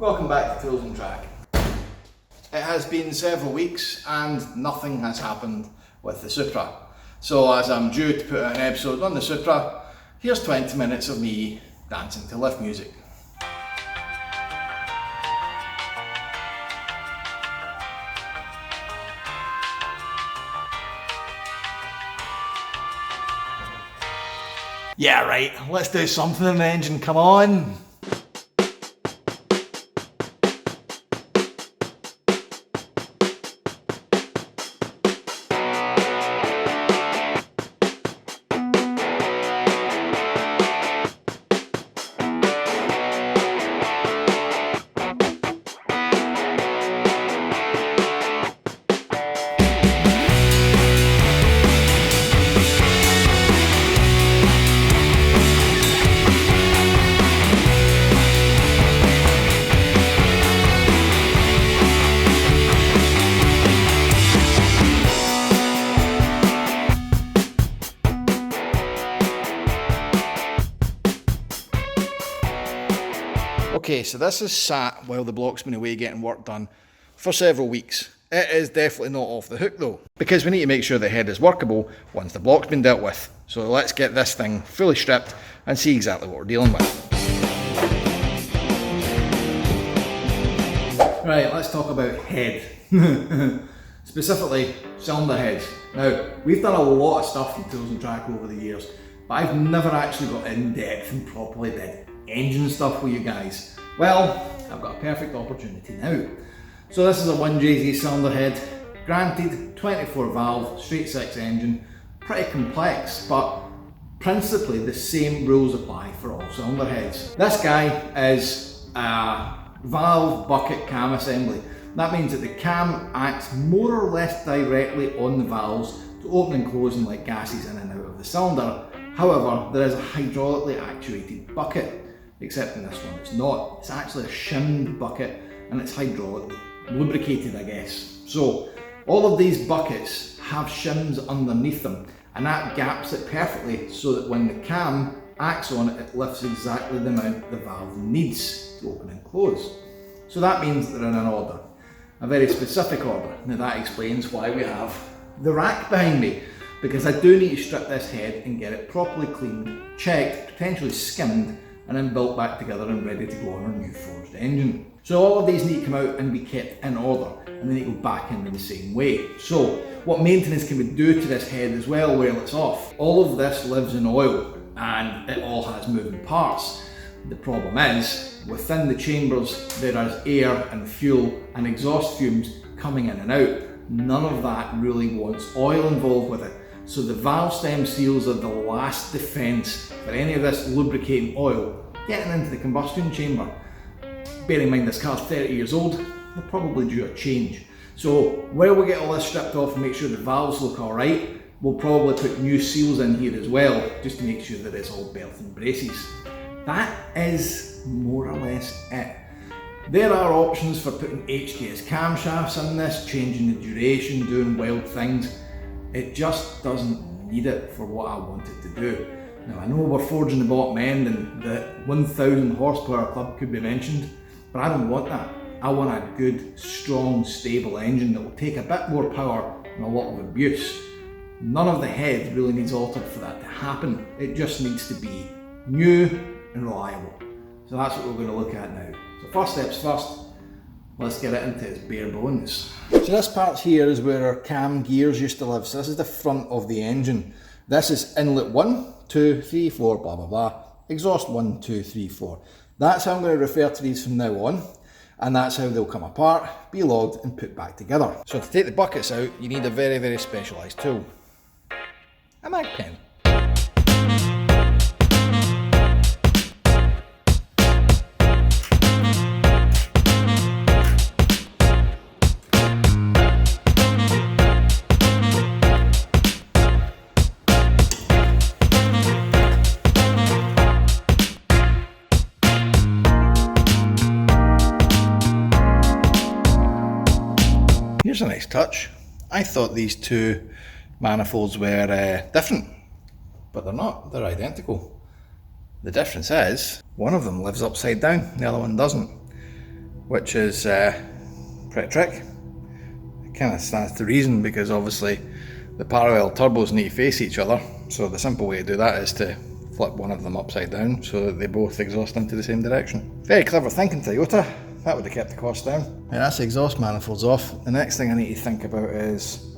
Welcome back to Tools and Track. It has been several weeks and nothing has happened with the Supra. So as I'm due to put out an episode on the Supra, here's 20 minutes of me dancing to lift music. Yeah right, let's do something in the engine, come on! Okay, so this has sat while the block's been away getting work done for several weeks. It is definitely not off the hook though, because we need to make sure the head is workable once the block's been dealt with. So let's get this thing fully stripped and see exactly what we're dealing with. Right, let's talk about head. Specifically, cylinder heads. Now, we've done a lot of stuff in Tools and Track over the years, but I've never actually got in depth and properly did engine stuff with you guys. Well, I've got a perfect opportunity now. So this is a 1JZ cylinder head, granted 24 valve, straight 6 engine, pretty complex, but principally the same rules apply for all cylinder heads. This guy is a valve bucket cam assembly. That means that the cam acts more or less directly on the valves to open and close and let gases in and out of the cylinder. However, there is a hydraulically actuated bucket. Except in this one it's not. It's actually a shimmed bucket and it's hydraulically lubricated, I guess. So all of these buckets have shims underneath them and that gaps it perfectly so that when the cam acts on it, it lifts exactly the amount the valve needs to open and close. So that means they're in an order, a very specific order. Now that explains why we have the rack behind me, because I do need to strip this head and get it properly cleaned, checked, potentially skimmed, and then built back together and ready to go on our new forged engine. So all of these need to come out and be kept in order, and they need to go back in the same way. So what maintenance can we do to this head as well while it's off? All of this lives in oil and it all has moving parts. The problem is, within the chambers there is air and fuel and exhaust fumes coming in and out. None of that really wants oil involved with it. So the valve stem seals are the last defence for any of this lubricating oil getting into the combustion chamber. Bear in mind this car's 30 years old, they're probably due a change. So while we get all this stripped off and make sure the valves look alright, we'll probably put new seals in here as well, just to make sure that it's all belt and braces. That is more or less it. There are options for putting HTS camshafts in this, changing the duration, doing wild things. It just doesn't need it for what I want it to do. Now I know we're forging the bottom end and the 1000 horsepower club could be mentioned, but I don't want that. I want a good, strong, stable engine that will take a bit more power and a lot of abuse. None of the head really needs altered for that to happen. It just needs to be new and reliable. So that's what we're going to look at now. So first steps first, let's get it into its bare bones. So this part here is where our cam gears used to live. So this is the front of the engine. This is inlet 1, 2, 3, 4, blah blah blah. Exhaust 1, 2, 3, 4. That's how I'm going to refer to these from now on. And that's how they'll come apart, be logged and put back together. So to take the buckets out, you need a very, very specialised tool. A mag pen. Here's a nice touch. I thought these two manifolds were different, but they're not, they're identical. The difference is, one of them lives upside down, the other one doesn't. which is pretty trick. It kind of stands to reason because obviously the parallel turbos need to face each other, so the simple way to do that is to flip one of them upside down so that they both exhaust into the same direction. Very clever thinking, Toyota. That would have kept the cost down. Right, that's the exhaust manifolds off. The next thing I need to think about is,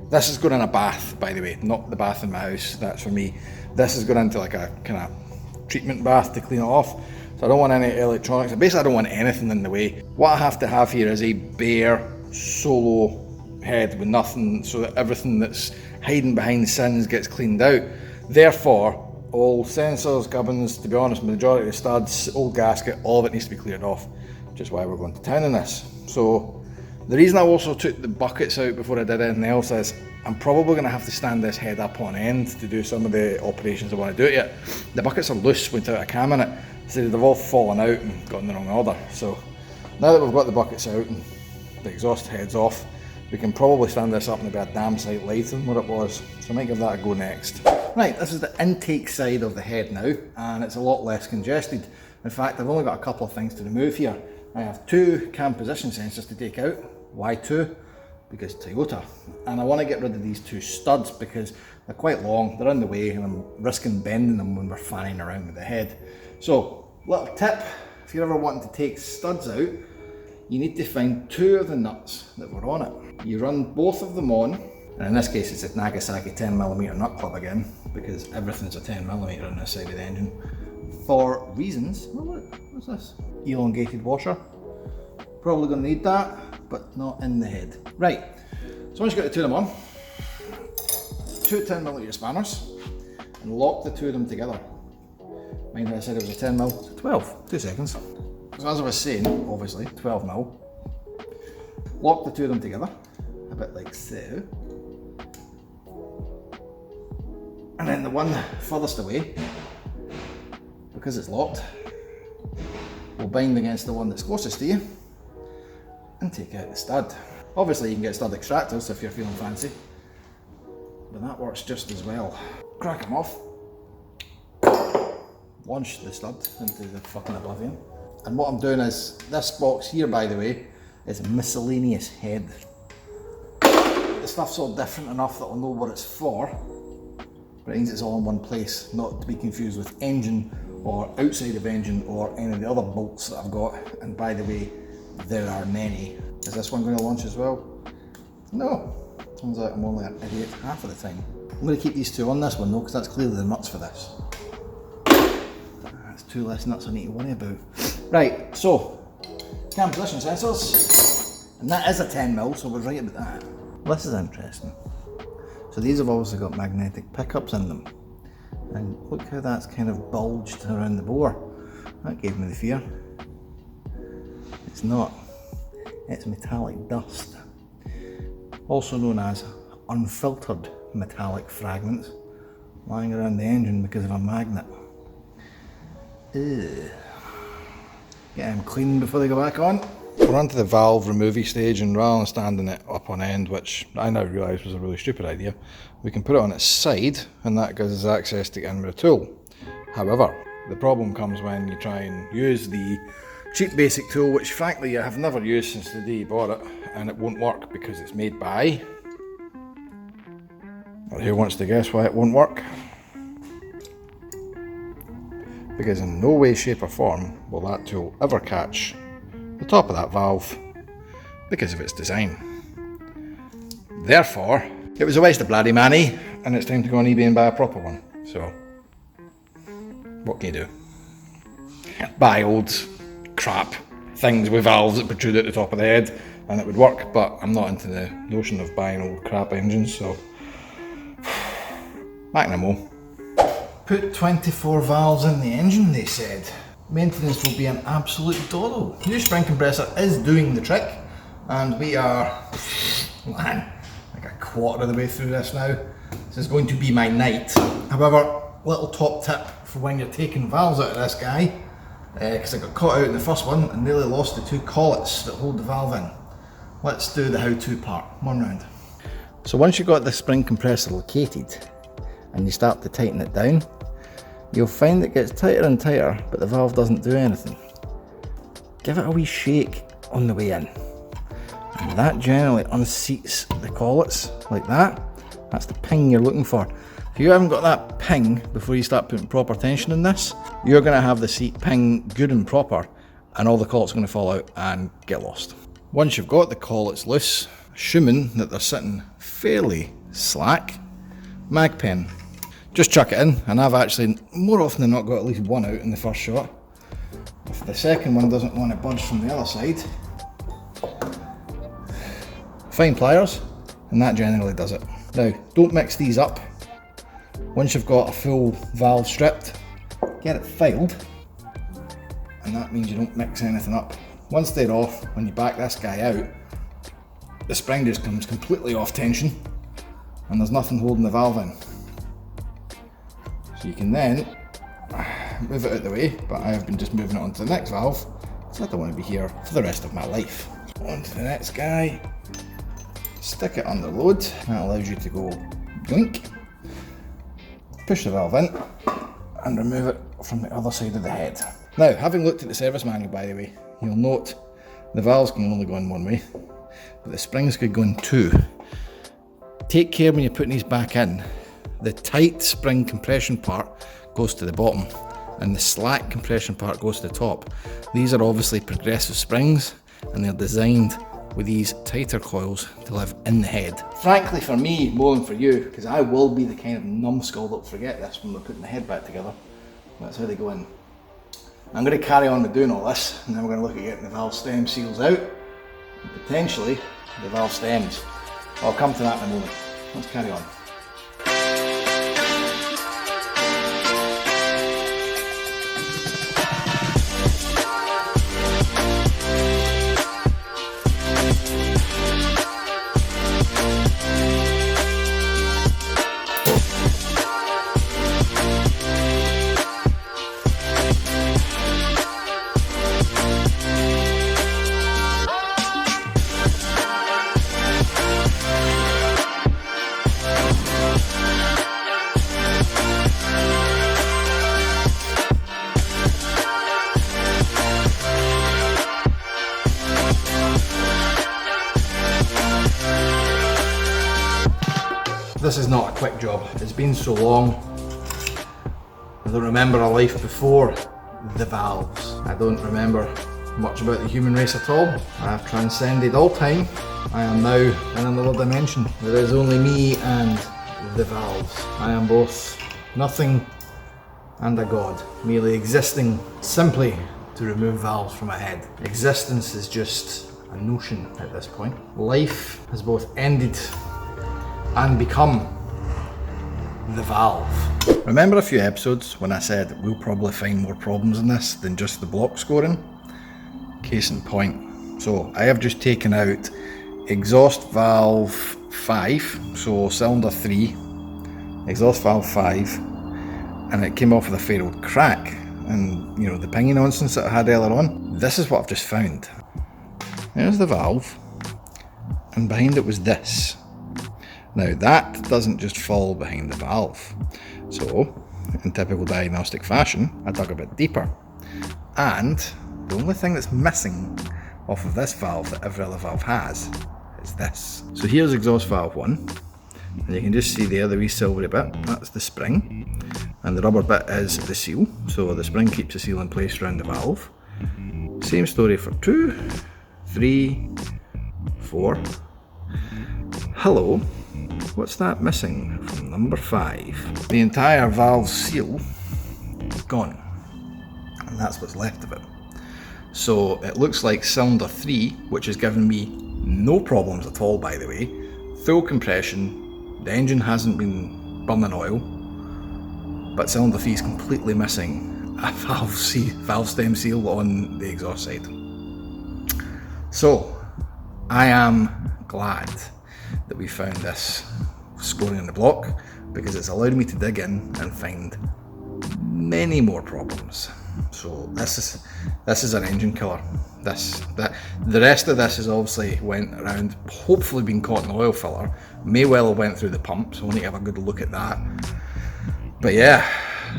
this is going in a bath, by the way, not the bath in my house, that's for me. This is going into like a kind of treatment bath to clean it off. So I don't want any electronics, basically I don't want anything in the way. What I have to have here is a bare solo head with nothing, so that everything that's hiding behind sins gets cleaned out. Therefore, all sensors, gubbins, to be honest, majority of the studs, old gasket, all of it needs to be cleared off, which is why we're going to town in this. So the reason I also took the buckets out before I did anything else is I'm probably going to have to stand this head up on end to do some of the operations I want to do it yet. The buckets are loose without a cam in it, so they've all fallen out and got in the wrong order. So now that we've got the buckets out and the exhaust head's off, we can probably stand this up and it'll be a damn sight lighter than what it was. So I might give that a go next. Right, this is the intake side of the head now, and it's a lot less congested. In fact, I've only got a couple of things to remove here. I have 2 cam position sensors to take out. Why 2? Because Toyota. And I want to get rid of these 2 studs because they're quite long, they're in the way, and I'm risking bending them when we're fanning around with the head. So, little tip, if you're ever wanting to take studs out, you need to find 2 of the nuts that were on it. You run both of them on, and in this case it's a Nagasaki 10mm nut club again, because everything's a 10mm on this side of the engine. For reasons, oh look, what's this? Elongated washer. Probably going to need that, but not in the head. Right, so once you've got the 2 of them on, 2 10mm spanners, and lock the 2 of them together. Mind how I said it was a 10mm? 12, 2 seconds. So as I was saying, obviously, 12mm. Lock the 2 of them together, a bit like so. And then the one furthest away, because it's locked, will bind against the one that's closest to you and take out the stud. Obviously you can get stud extractors if you're feeling fancy, but that works just as well. Crack them off, launch the stud into the fucking oblivion. And what I'm doing is, this box here by the way, is miscellaneous head. The stuff's all different enough that I'll know what it's for, but it means it's all in one place, not to be confused with engine or outside of engine or any of the other bolts that I've got. And by the way, there are many. Is this one going to launch as well? No. Turns out I'm only an idiot half of the time. I'm going to keep these 2 on this one though, because that's clearly the nuts for this. That's 2 less nuts I need to worry about. Right, so cam position sensors, and that is a 10mm, so we're right about that. This is interesting. So these have obviously got magnetic pickups in them, and look how that's kind of bulged around the bore. That gave me the fear. It's not. It's metallic dust, also known as unfiltered metallic fragments, lying around the engine because of a magnet. Ugh. Get them cleaned before they go back on. We're onto the valve removey stage, and rather than standing it up on end, which I now realise was a really stupid idea, we can put it on its side, and that gives us access to get in with a tool. However, the problem comes when you try and use the cheap basic tool, which frankly I have never used since the day you bought it, and it won't work because it's made by... Well, who wants to guess why it won't work? Because in no way, shape or form will that tool ever catch the top of that valve because of its design. Therefore, it was a waste of bloody money, and it's time to go on eBay and buy a proper one. So, what can you do? Buy old crap things with valves that protrude at the top of the head and it would work, but I'm not into the notion of buying old crap engines, so back in a Put 24 valves in the engine, they said. Maintenance will be an absolute doddle. New spring compressor is doing the trick, and we are, man, like a quarter of the way through this now. This is going to be my night. However, little top tip for when you're taking valves out of this guy, because I got caught out in the first one and nearly lost the 2 collets that hold the valve in. Let's do the how-to part. One round. So once you've got the spring compressor located and you start to tighten it down, you'll find it gets tighter and tighter, but the valve doesn't do anything. Give it a wee shake on the way in. And that generally unseats the collets like that. That's the ping you're looking for. If you haven't got that ping before you start putting proper tension in this, you're going to have the seat ping good and proper, and all the collets are going to fall out and get lost. Once you've got the collets loose, assuming that they're sitting fairly slack, mag pen. Just chuck it in, and I've actually more often than not got at least one out in the first shot. If the second one doesn't want to budge from the other side, fine pliers, and that generally does it. Now, don't mix these up. Once you've got a full valve stripped, get it filed, and that means you don't mix anything up. Once they're off, when you back this guy out, the spring just comes completely off tension, and there's nothing holding the valve in. So you can then move it out the way, but I have been just moving it onto the next valve, because I don't want to be here for the rest of my life. Onto the next guy, stick it under load, that allows you to go yoink, push the valve in, and remove it from the other side of the head. Now, having looked at the service manual, by the way, you'll note the valves can only go in one way, but the springs could go in two. Take care when you're putting these back in. The tight spring compression part goes to the bottom, and the slack compression part goes to the top. These are obviously progressive springs, and they're designed with these tighter coils to live in the head. Frankly, for me more than for you, because I will be the kind of numbskull that'll forget this when we're putting the head back together. That's how they go in. I'm going to carry on with doing all this, and then we're going to look at getting the valve stem seals out, and potentially the valve stems. I'll come to that in a moment. Let's carry on. This is not a quick job. It's been so long. I don't remember a life before the valves. I don't remember much about the human race at all. I have transcended all time. I am now in another dimension. There is only me and the valves. I am both nothing and a god, merely existing simply to remove valves from my head. Existence is just a notion at this point. Life has both ended and become the valve. Remember a few episodes when I said we'll probably find more problems in this than just the block scoring? Case in point. So I have just taken out exhaust valve 5, so cylinder 3, exhaust valve 5, and it came off with a fair old crack, and you know, the pingy nonsense that I had earlier on. This is what I've just found. There's the valve, and behind it was this. Now that doesn't just fall behind the valve, so in typical diagnostic fashion I dug a bit deeper, and the only thing that's missing off of this valve that every other valve has is this. So here's exhaust valve 1, and you can just see there the wee silvery bit, that's the spring, and the rubber bit is the seal, so the spring keeps the seal in place around the valve. Same story for 2, 3, 4. Hello. What's that missing from number 5? The entire valve seal is gone, and that's what's left of it. So it looks like cylinder 3, which has given me no problems at all, by the way, full compression, the engine hasn't been burning oil, but cylinder 3 is completely missing a valve stem seal on the exhaust side. So I am glad that we found this scoring in the block, because it's allowed me to dig in and find many more problems. So this is an engine killer. The rest of this has obviously went around, hopefully been caught in the oil filler, may well have went through the pump, so I want to have a good look at that. But yeah,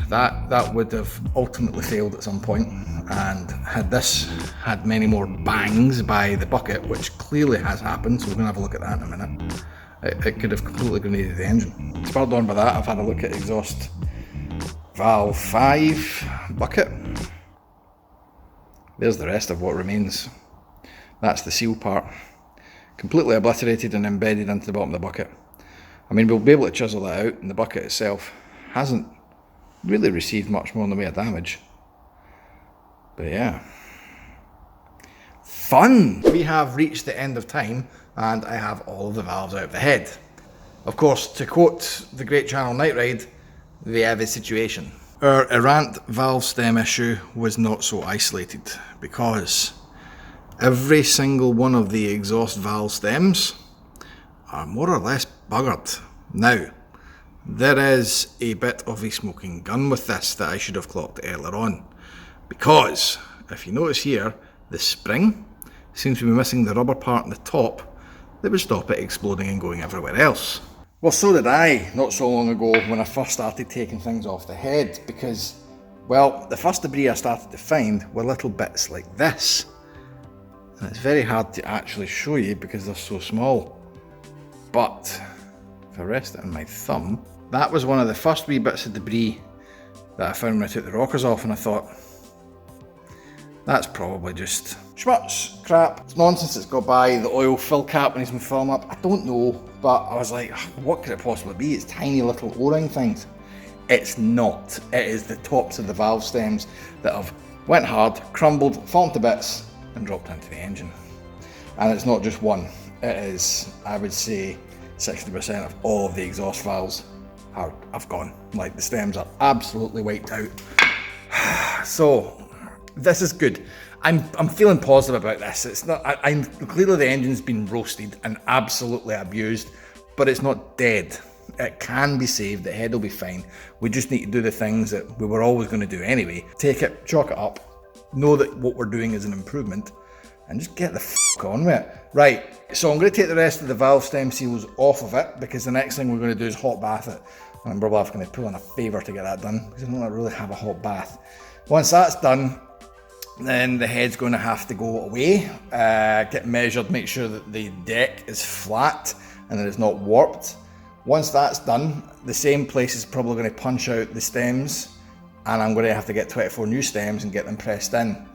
that would have ultimately failed at some point, and had this had many more bangs by the bucket, which clearly has happened, so we're going to have a look at that in a minute, it could have completely grenaded the engine. Spurred on by that, I've had a look at exhaust valve 5 bucket. There's the rest of what remains. That's the seal part, completely obliterated and embedded into the bottom of the bucket. I mean, we'll be able to chisel that out, and the bucket itself hasn't really received much more in the way of damage. But yeah, fun! We have reached the end of time, and I have all of the valves out of the head. Of course, to quote the great channel Night Ride, we have a situation. Our errant valve stem issue was not so isolated, because every single one of the exhaust valve stems are more or less buggered. Now, there is a bit of a smoking gun with this that I should have clocked earlier on, because if you notice here, the spring seems to be missing the rubber part on the top that would stop it exploding and going everywhere else. Well, so did I not so long ago when I first started taking things off the head, because, well, the first debris I started to find were little bits like this. And it's very hard to actually show you because they're so small. But if I rest it on my thumb, that was one of the first wee bits of debris that I found when I took the rockers off, and I thought, that's probably just schmutz, crap, it's nonsense, it's got by, the oil fill cap when he's been filling up, I don't know, but I was like, what could it possibly be? It's tiny little O-ring things. It's not. It is the tops of the valve stems that have went hard, crumbled, fallen to bits, and dropped into the engine. And it's not just one, it is, I would say, 60% of all of the exhaust valves have gone. Like, the stems are absolutely wiped out. So this is good. I'm feeling positive about this. It's not. I'm clearly the engine's been roasted and absolutely abused, but it's not dead. It can be saved. The head will be fine. We just need to do the things that we were always going to do anyway. Take it, chalk it up, know that what we're doing is an improvement, and just get the f*** on with it. Right. So I'm going to take the rest of the valve stem seals off of it, because the next thing we're going to do is hot bath it. And I'm probably going to pull in a favour to get that done, because I don't really have a hot bath. Once that's done, then the head's going to have to go away, get measured, make sure that the deck is flat and that it's not warped. Once that's done, the same place is probably going to punch out the stems, and I'm going to have to get 24 new stems and get them pressed in.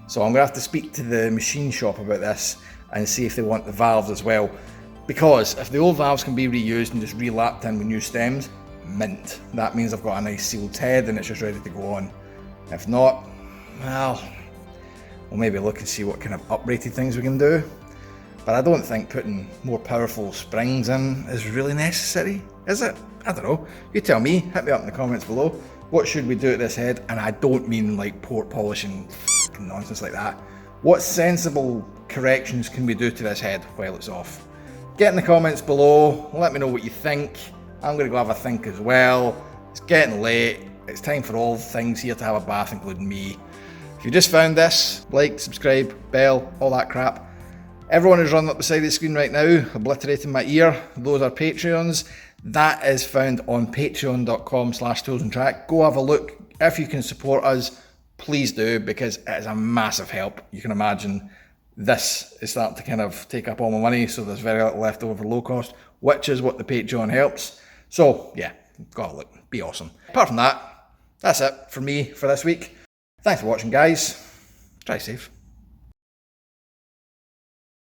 So I'm going to have to speak to the machine shop about this and see if they want the valves as well. Because if the old valves can be reused and just relapped in with new stems, mint. That means I've got a nice sealed head and it's just ready to go on. If not, well, we'll maybe look and see what kind of uprated things we can do. But I don't think putting more powerful springs in is really necessary, is it? I don't know. You tell me, hit me up in the comments below. What should we do at this head? And I don't mean like port polishing nonsense like that. What sensible corrections can we do to this head while it's off? Get in the comments below, let me know what you think. I'm going to go have a think as well. It's getting late. It's time for all things here to have a bath, including me. If you just found this, like, subscribe, bell, all that crap. Everyone who's running up the side of the screen right now, obliterating my ear, those are Patreons. That is found on patreon.com/toolsandtrack. Go have a look. If you can support us, please do, because it is a massive help. You can imagine this is starting to kind of take up all my money, so there's very little left over for low cost, which is what the Patreon helps. So yeah, go have a look. Be awesome. Apart from that, that's it for me for this week. Thanks for watching, guys. Drive safe.